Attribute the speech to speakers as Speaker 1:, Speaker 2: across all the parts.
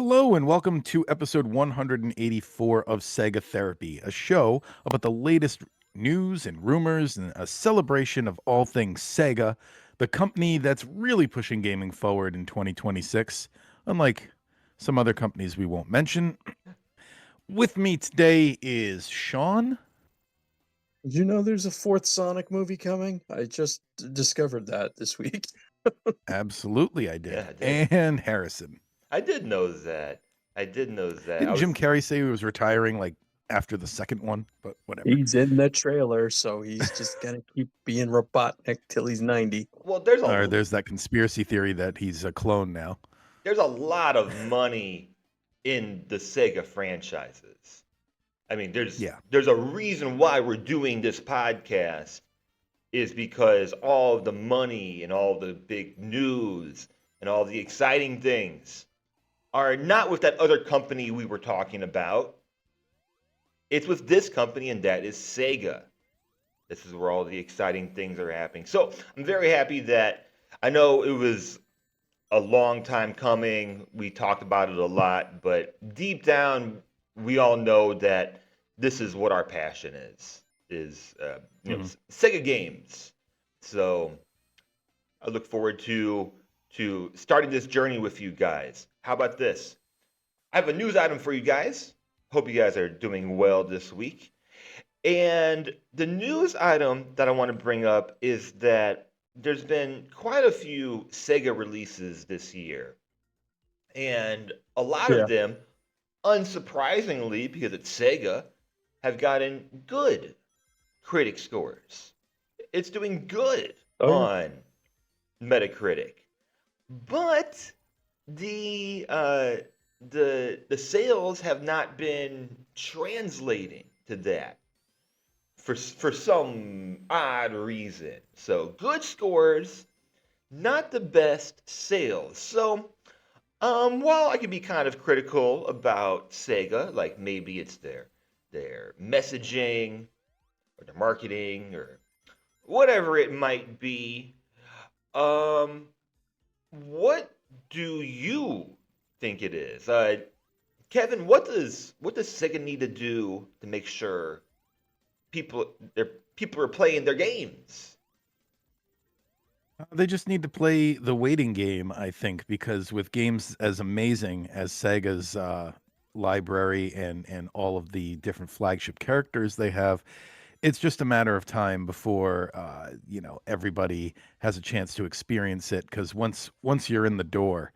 Speaker 1: Hello, and welcome to episode 184 of Sega Therapy, a show about the latest news and rumors and a celebration of all things Sega, the company that's really pushing gaming forward in 2026, unlike some other companies we won't mention. With me today is Sean.
Speaker 2: Did you know there's a fourth Sonic movie coming? I just discovered that this week.
Speaker 1: Absolutely, I
Speaker 3: Yeah,
Speaker 1: did.
Speaker 3: I did.
Speaker 1: And Harrison.
Speaker 3: I did know that. I did know that. I
Speaker 1: Didn't Jim
Speaker 3: was
Speaker 1: Carrey say he was retiring like after the second one? But whatever.
Speaker 2: He's in the trailer, so he's just gonna keep being Robotnik till he's 90.
Speaker 3: well.
Speaker 1: Or there's that conspiracy theory that he's a clone now.
Speaker 3: There's a lot of money in the Sega franchises. I mean,
Speaker 1: Yeah.
Speaker 3: there's a reason why we're doing this podcast is because all of the money and all the big news and all the exciting things are not with that other company we were talking about. It's with this company, and that is Sega. This is where all the exciting things are happening. So I'm very happy that I know it was a long time coming. We talked about it a lot, but deep down, we all know that this is what our passion is Sega games. So I look forward to starting this journey with you guys. How about this? I have a news item for you guys. Hope you guys are doing well this week. And the news item that I want to bring up is that there's been quite a few Sega releases this year. And a lot
Speaker 2: Yeah.
Speaker 3: of them, unsurprisingly, because it's Sega, have gotten good critic scores. It's doing good
Speaker 2: Oh yeah.
Speaker 3: on Metacritic. But the sales have not been translating to that for some odd reason. So good scores, not the best sales. So while I can be kind of critical about Sega, like maybe it's their messaging or their marketing or whatever it might be, um, what do you think it is? Kevin, what does Sega need to do to make sure people are playing their games?
Speaker 1: They just need to play the waiting game, I think, because with games as amazing as Sega's library and all of the different flagship characters they have, it's just a matter of time before everybody has a chance to experience it. Because once you're in the door,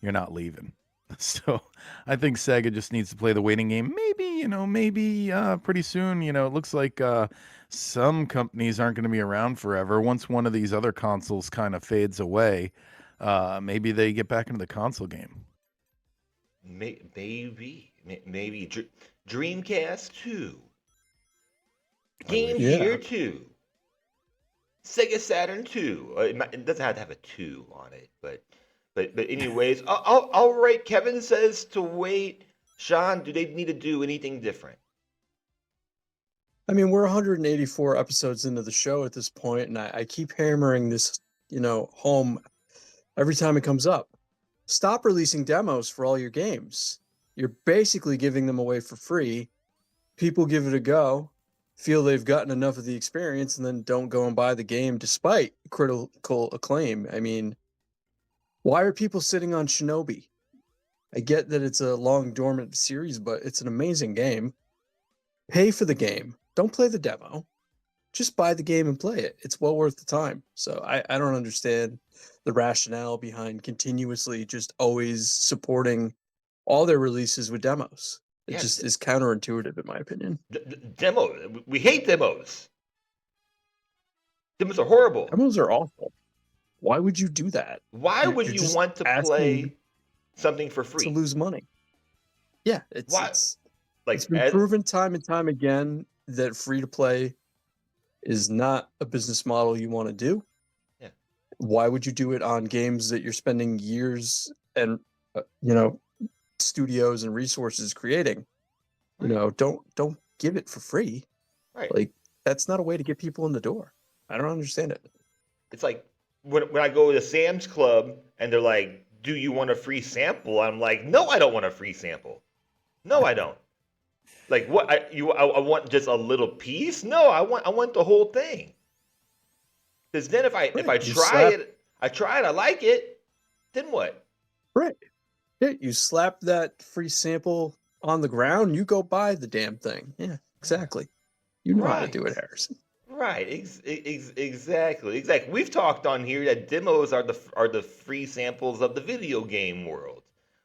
Speaker 1: you're not leaving. So I think Sega just needs to play the waiting game. Maybe pretty soon. It looks like some companies aren't going to be around forever. Once one of these other consoles kind of fades away, maybe they get back into the console game.
Speaker 3: Maybe Dreamcast 2,
Speaker 1: I
Speaker 3: Game
Speaker 1: wish.
Speaker 3: Gear
Speaker 2: Yeah.
Speaker 3: 2, Sega Saturn 2. It doesn't have to have a 2 on it, but anyways, all right. Kevin says to wait. Sean, do they need to do anything different?
Speaker 2: I mean, we're 184 episodes into the show at this point, and I keep hammering this, home every time it comes up. Stop releasing demos for all your games. You're basically giving them away for free. People give it a go, feel they've gotten enough of the experience, and then don't go and buy the game despite critical acclaim. I mean, why are people sitting on Shinobi? I get that it's a long dormant series, but it's an amazing game. Pay for the game. Don't play the demo. Just buy the game and play it. It's well worth the time. So I don't understand the rationale behind continuously just always supporting all their releases with demos. It
Speaker 3: Yeah,
Speaker 2: just is counterintuitive, in my opinion.
Speaker 3: demo. We hate demos. Demos are horrible.
Speaker 2: Demos are awful. Why would you do that?
Speaker 3: Why would
Speaker 2: You're
Speaker 3: you
Speaker 2: just
Speaker 3: want to
Speaker 2: asking
Speaker 3: play something for
Speaker 2: to
Speaker 3: free?
Speaker 2: lose money. Yeah,
Speaker 3: Why?
Speaker 2: it's
Speaker 3: Like,
Speaker 2: been proven time and time again that free to play is not a business model you want to do.
Speaker 3: yeah.
Speaker 2: Why would you do it on games that you're spending years and studios and resources creating?
Speaker 3: Right.
Speaker 2: Don't give it for free.
Speaker 3: Right.
Speaker 2: Like, that's not a way to get people in the door. I don't understand it.
Speaker 3: It's like when I go to Sam's Club and they're like, do you want a free sample? I'm like, no, I don't want a free sample. No, I don't. Like what? I want just a little piece? No, I want the whole thing. Because then if I
Speaker 2: Right. You
Speaker 3: try
Speaker 2: slap
Speaker 3: it, I like it. Then what?
Speaker 2: right. Yeah, you slap that free sample on the ground, you go buy the damn thing. Yeah,
Speaker 3: Yeah.
Speaker 2: exactly. You know how to do it,
Speaker 3: Right.
Speaker 2: Harrison.
Speaker 3: Right. Exactly. Exactly. We've talked on here that demos are the free samples of the video game world.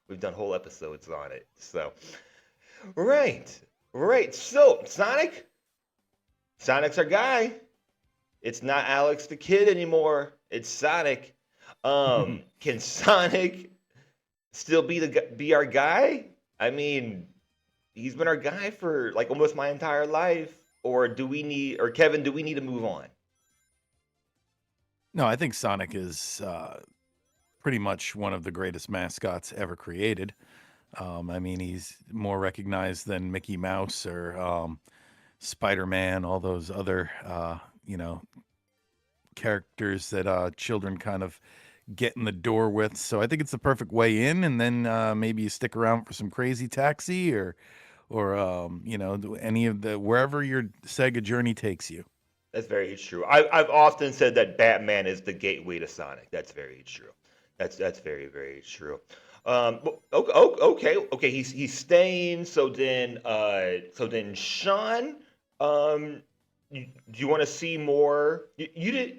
Speaker 3: We've done whole episodes on it. So, right. Right. So, Sonic's our guy. It's not Alex the Kid anymore. It's Sonic. Can Sonic still be our guy? I mean, he's been our guy for like almost my entire life. Or Kevin, do we need to move on?
Speaker 1: No, I think Sonic is pretty much one of the greatest mascots ever created. I mean, he's more recognized than Mickey Mouse or Spider-Man, all those other, characters that children kind of get in the door with. So I think it's the perfect way in, and then maybe you stick around for some Crazy Taxi or any of the wherever your Sega journey takes you.
Speaker 3: That's very true. I've often said that Batman is the gateway to Sonic. That's very true. That's very very true. Okay. He's staying. So then Sean, do you want to see more? You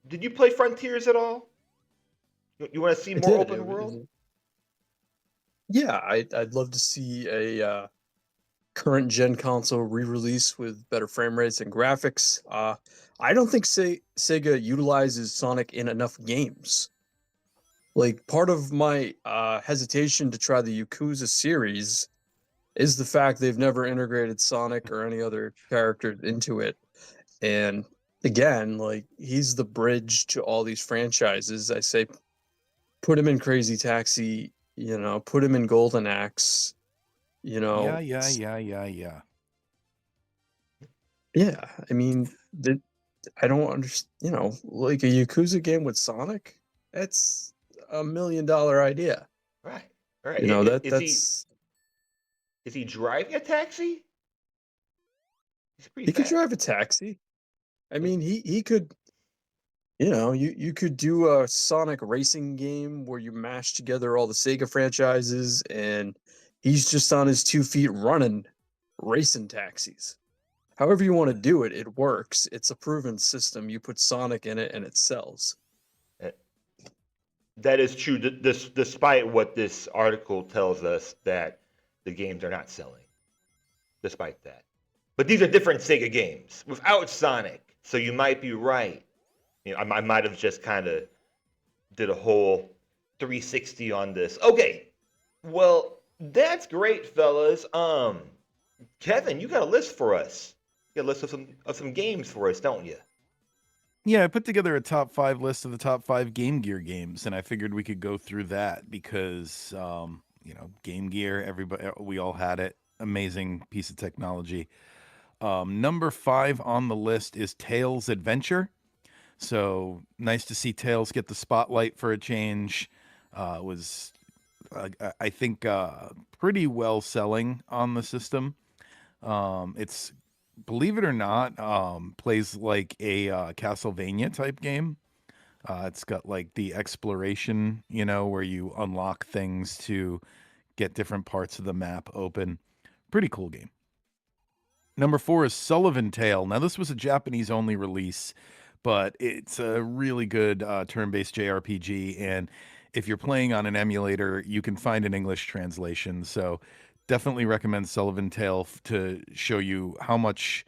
Speaker 3: did you play Frontiers at all? You want to see
Speaker 2: I
Speaker 3: more
Speaker 2: did.
Speaker 3: open world?
Speaker 2: Yeah, I'd love to see a current gen console re-release with better frame rates and graphics. I don't think Sega utilizes Sonic in enough games. Like part of my hesitation to try the Yakuza series is the fact they've never integrated Sonic or any other character into it. And again, like he's the bridge to all these franchises. I say put him in Crazy Taxi, put him in Golden Axe, you
Speaker 1: Yeah,
Speaker 2: know.
Speaker 1: yeah, yeah, yeah, yeah.
Speaker 2: Yeah, I mean, I don't understand, like a Yakuza game with Sonic, that's $1 million idea.
Speaker 3: Right. Right.
Speaker 2: You know,
Speaker 3: Is he
Speaker 2: that's
Speaker 3: is he driving a taxi? He's pretty
Speaker 2: he could
Speaker 3: fast.
Speaker 2: drive a taxi. I mean, he could, you could do a Sonic racing game where you mash together all the Sega franchises and he's just on his 2 feet running racing taxis. However you want to do it, it works. It's a proven system. You put Sonic in it and it sells.
Speaker 3: Uh, That is true. Despite what this article tells us that the games are not selling, despite that. But these are different Sega games without Sonic, so you might be right. I might have just kind of did a whole 360 on this. Okay, well that's great, fellas. Kevin, you got a list for us. You got a list of some games for us, don't you?
Speaker 1: Yeah, I put together a top 5 list of the top 5 Game Gear games, and I figured we could go through that because, Game Gear, everybody, we all had it. Amazing piece of technology. Number 5 on the list is Tails Adventure. So nice to see Tails get the spotlight for a change. Was I think pretty well selling on the system. It's believe it or not, plays like a Castlevania type game. It's got like the exploration, where you unlock things to get different parts of the map open. Pretty cool game. Number 4 is Sullivan Tale. Now, this was a Japanese only release, but it's a really good turn-based JRPG. And if you're playing on an emulator, you can find an English translation. So definitely recommend Sullivan Tale to show you how much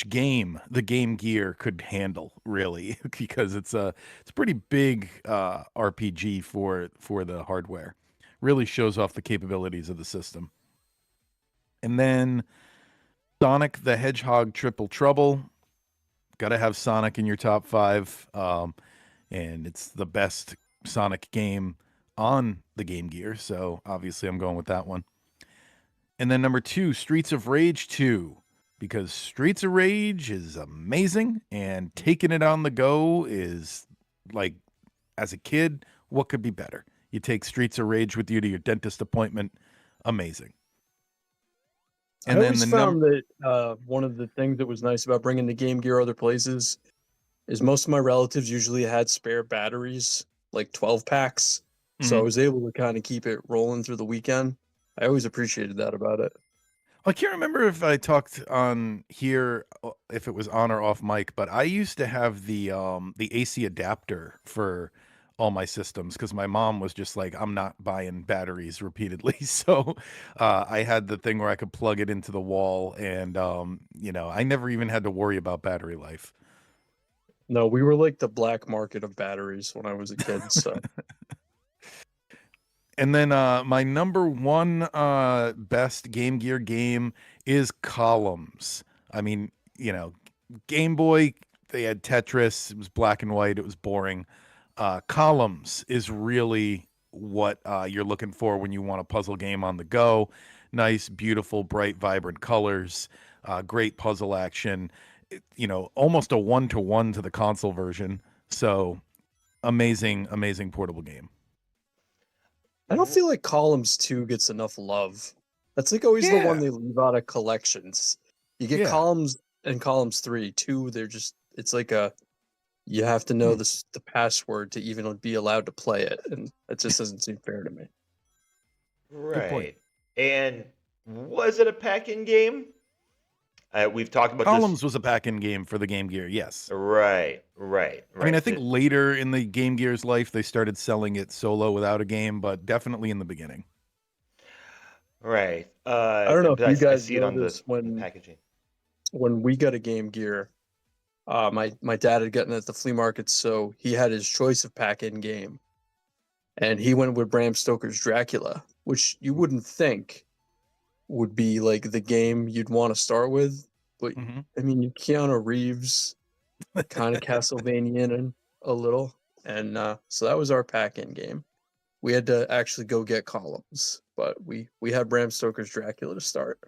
Speaker 1: game the Game Gear could handle, really, because it's a pretty big RPG for the hardware. Really shows off the capabilities of the system. And then Sonic the Hedgehog Triple Trouble. Got to have Sonic in your top 5. And it's the best Sonic game on the Game Gear. So obviously I'm going with that one. And then number 2, Streets of Rage 2. Because Streets of Rage is amazing. And taking it on the go is like, as a kid, what could be better? You take Streets of Rage with you to your dentist appointment. Amazing.
Speaker 2: I
Speaker 1: And then
Speaker 2: always
Speaker 1: the number.
Speaker 2: found that one of the things that was nice about bringing the Game Gear other places is most of my relatives usually had spare batteries, like 12 packs. So I was able to kind of keep it rolling through the weekend. I always appreciated that about it.
Speaker 1: I can't remember if I talked on here, if it was on or off mic, but I used to have the AC adapter for all my systems because my mom was just like, I'm not buying batteries repeatedly. So I had the thing where I could plug it into the wall, and I never even had to worry about battery life.
Speaker 2: No, we were like the black market of batteries when I was a kid. So
Speaker 1: And then my number one best Game Gear game is Columns. I mean, Game Boy, they had Tetris. It was black and white. It was boring. Columns is really what you're looking for when you want a puzzle game on the go. Nice, beautiful, bright, vibrant colors, great puzzle action. Almost a one-to-one to the console version. So amazing, amazing portable game.
Speaker 2: I don't feel like Columns 2 gets enough love. That's like always the one
Speaker 1: Yeah,
Speaker 2: they leave out of collections. You get
Speaker 1: yeah.
Speaker 2: Columns and Columns 3, 2, they're just it's like you have to know
Speaker 1: Hmm.
Speaker 2: the password to even be allowed to play it, and it just doesn't seem fair to me.
Speaker 1: Good point.
Speaker 3: Right. And was it a pack-in game? We've talked about this.
Speaker 1: Columns was a pack-in game for the Game Gear, yes.
Speaker 3: Right,
Speaker 1: I mean, I
Speaker 3: right.
Speaker 1: think later in the Game Gear's life, they started selling it solo without a game, but definitely in the beginning.
Speaker 3: Right.
Speaker 2: I don't know if
Speaker 3: But
Speaker 2: you
Speaker 3: I
Speaker 2: guys
Speaker 3: see it
Speaker 2: know
Speaker 3: on the
Speaker 2: this when
Speaker 3: packaging.
Speaker 2: we got a Game Gear, my dad had gotten it at the flea market, so he had his choice of pack-in game, and he went with Bram Stoker's Dracula, which you wouldn't think would be like the game you'd want to start with, but
Speaker 1: Hmm.
Speaker 2: I mean, Keanu Reeves, kind of Castlevanian and a little, and so that was our pack-in game. We had to actually go get Columns, but we had Bram Stoker's Dracula to start.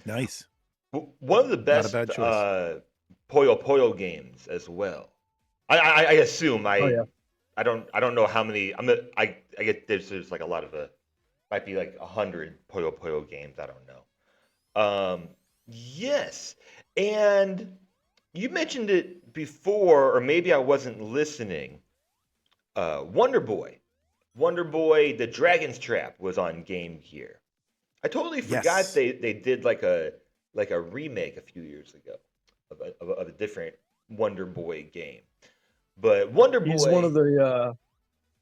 Speaker 1: Nice.
Speaker 3: One of the
Speaker 1: Not a
Speaker 3: best
Speaker 1: bad choice.
Speaker 3: Puyo Puyo games as well. I assume
Speaker 2: Oh yeah,
Speaker 3: I don't know how many. I get there's like a lot of might be like 100 Puyo Puyo games. I don't know. Yes, and you mentioned it before, or maybe I wasn't listening. Wonder Boy, Wonder Boy, the Dragon's Trap was on Game Gear. I totally forgot
Speaker 1: Yes.
Speaker 3: they did like a remake a few years ago of a different Wonder Boy game. But Wonder
Speaker 2: he's one of
Speaker 3: Boy,
Speaker 2: the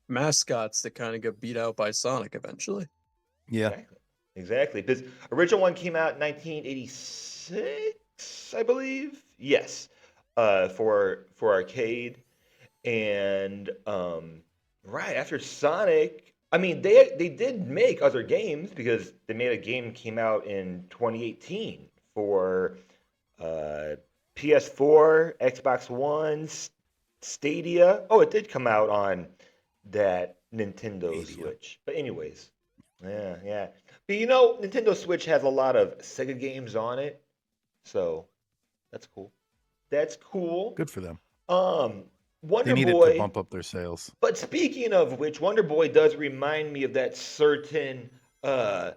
Speaker 2: mascots that kind of got beat out by Sonic eventually.
Speaker 1: Yeah.
Speaker 3: exactly, exactly. This original one came out in 1986, I believe. Yes, for arcade, and right after Sonic. I mean, they did make other games because they made a game came out in 2018 for uh, PS4, Xbox One, Stadia. Oh, it did come out on that Nintendo
Speaker 1: Stadia.
Speaker 3: Switch. But anyways, yeah, yeah. But Nintendo Switch has a lot of Sega games on it, so that's cool. That's cool.
Speaker 1: Good for them.
Speaker 3: Um,
Speaker 1: They
Speaker 3: Wonder
Speaker 1: needed to
Speaker 3: Boy.
Speaker 1: bump up their sales.
Speaker 3: But speaking of which, Wonder Boy does remind me of that certain. Uh,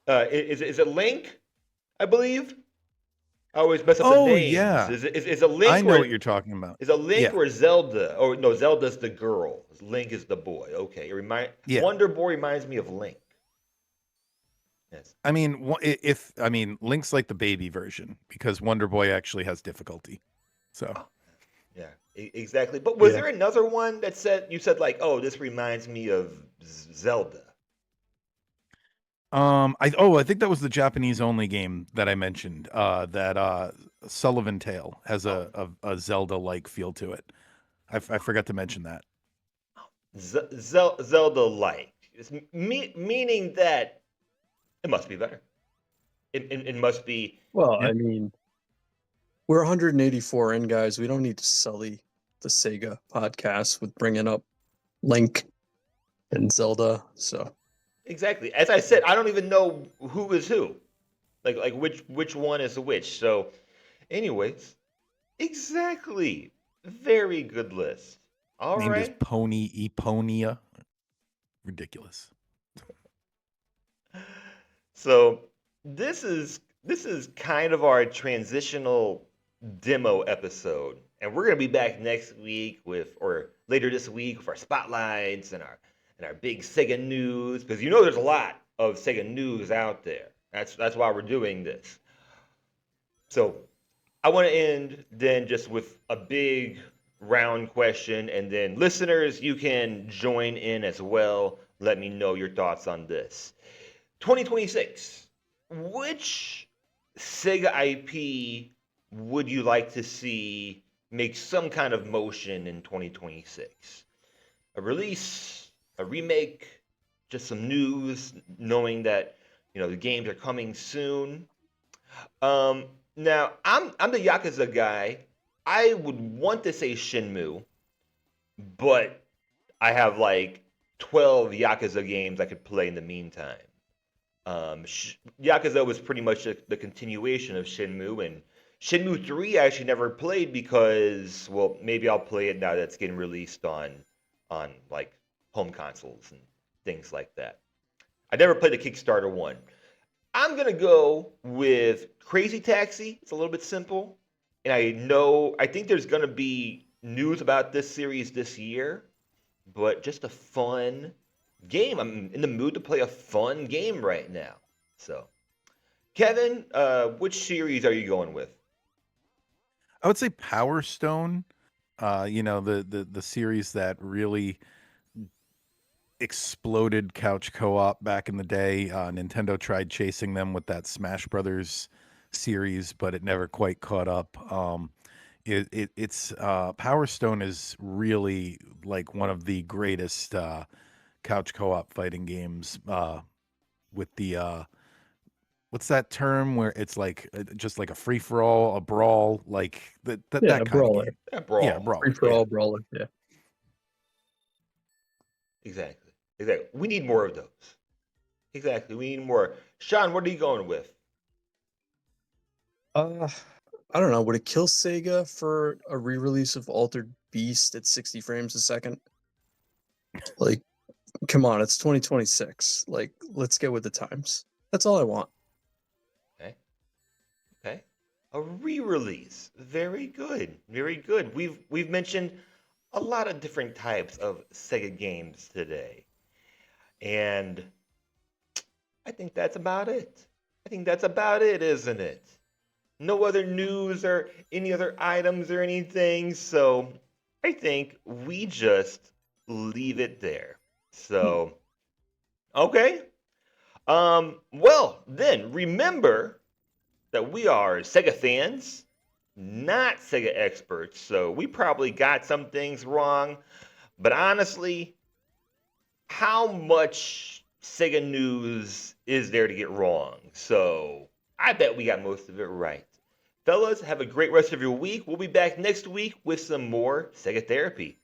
Speaker 3: is it Link? I believe. I always mess up the
Speaker 1: Oh,
Speaker 3: names.
Speaker 1: yeah.
Speaker 3: Is a
Speaker 1: I
Speaker 3: Link
Speaker 1: know
Speaker 3: or
Speaker 1: what you're talking about.
Speaker 3: is a Link
Speaker 1: Yeah.
Speaker 3: or Zelda? Oh no, Zelda's the girl. Link is the boy. Okay,
Speaker 1: Yeah.
Speaker 3: Wonder Boy reminds me of Link. Yes.
Speaker 1: I mean, Link's like the baby version because Wonder Boy actually has difficulty. So,
Speaker 3: Oh, yeah, exactly. But was
Speaker 2: Yeah,
Speaker 3: there another one that said you said like, oh, this reminds me of Zelda?
Speaker 1: I think that was the Japanese only game that I mentioned. That Sullivan Tale has
Speaker 3: Oh,
Speaker 1: a Zelda like feel to it. I forgot to mention that.
Speaker 3: Zelda-like, meaning that it must be better. It must be.
Speaker 2: well,
Speaker 1: Yeah.
Speaker 2: I mean, we're 184 in, guys. We don't need to sully the Sega podcast with bringing up Link and Zelda. So
Speaker 3: Exactly. As I said, I don't even know who is who. Like which one is which. So, anyways, exactly. Very good list. All
Speaker 1: Named as
Speaker 3: right.
Speaker 1: Pony Eponia. ridiculous.
Speaker 3: So this is kind of our transitional demo episode, and we're gonna be back next week with, or later this week, with our spotlights and our big Sega news, because you know there's a lot of Sega news out there. That's why we're doing this. So I want to end then just with a big round question, and then listeners, you can join in as well. Let me know your thoughts on this. 2026. Which Sega IP would you like to see make some kind of motion in 2026? A release, a remake, just some news, knowing that the games are coming soon. Um, Now I'm the Yakuza guy. I would want to say Shinmu, but I have like 12 Yakuza games I could play in the meantime. Yakuza was pretty much the continuation of Shinmu, and Shinmu 3 I actually never played because, well, maybe I'll play it now that it's getting released on like home consoles and things like that. I never played the Kickstarter one. I'm gonna go with Crazy Taxi. It's a little bit simple, and I think there's gonna be news about this series this year, but just a fun game. I'm in the mood to play a fun game right now. So, Kevin, which series are you going with?
Speaker 1: I would say Power Stone. The series that really exploded couch co-op back in the day. Nintendo tried chasing them with that Smash Brothers series, but it never quite caught up. It's Power Stone is really like one of the greatest couch co-op fighting games. With the what's that term where it's like just like a free for all, a brawl, like
Speaker 2: Yeah,
Speaker 1: that
Speaker 2: a
Speaker 1: kind of
Speaker 2: brawler.
Speaker 1: game.
Speaker 3: Yeah,
Speaker 1: Yeah,
Speaker 3: Brawl.
Speaker 2: Free
Speaker 1: brawler.
Speaker 2: for
Speaker 1: Yeah.
Speaker 2: all brawler. Yeah.
Speaker 3: Exactly. Exactly. We need more of those. Exactly. We need more. Sean, what are you going with?
Speaker 2: Uh, I don't know. Would it kill Sega for a re-release of Altered Beast at 60 frames a second? Like, come on, it's 2026. Like, let's get with the times. That's all I want.
Speaker 3: Okay. Okay. A re-release. Very good. Very good. We've mentioned a lot of different types of Sega games today. And I think that's about it. I think that's about it, isn't it? No other news or any other items or anything. So I think we just leave it there. So, okay. Well, then remember that we are Sega fans, not Sega experts. So we probably got some things wrong. But honestly, how much Sega news is there to get wrong? So I bet we got most of it right. Fellas, have a great rest of your week. We'll be back next week with some more Sega Therapy.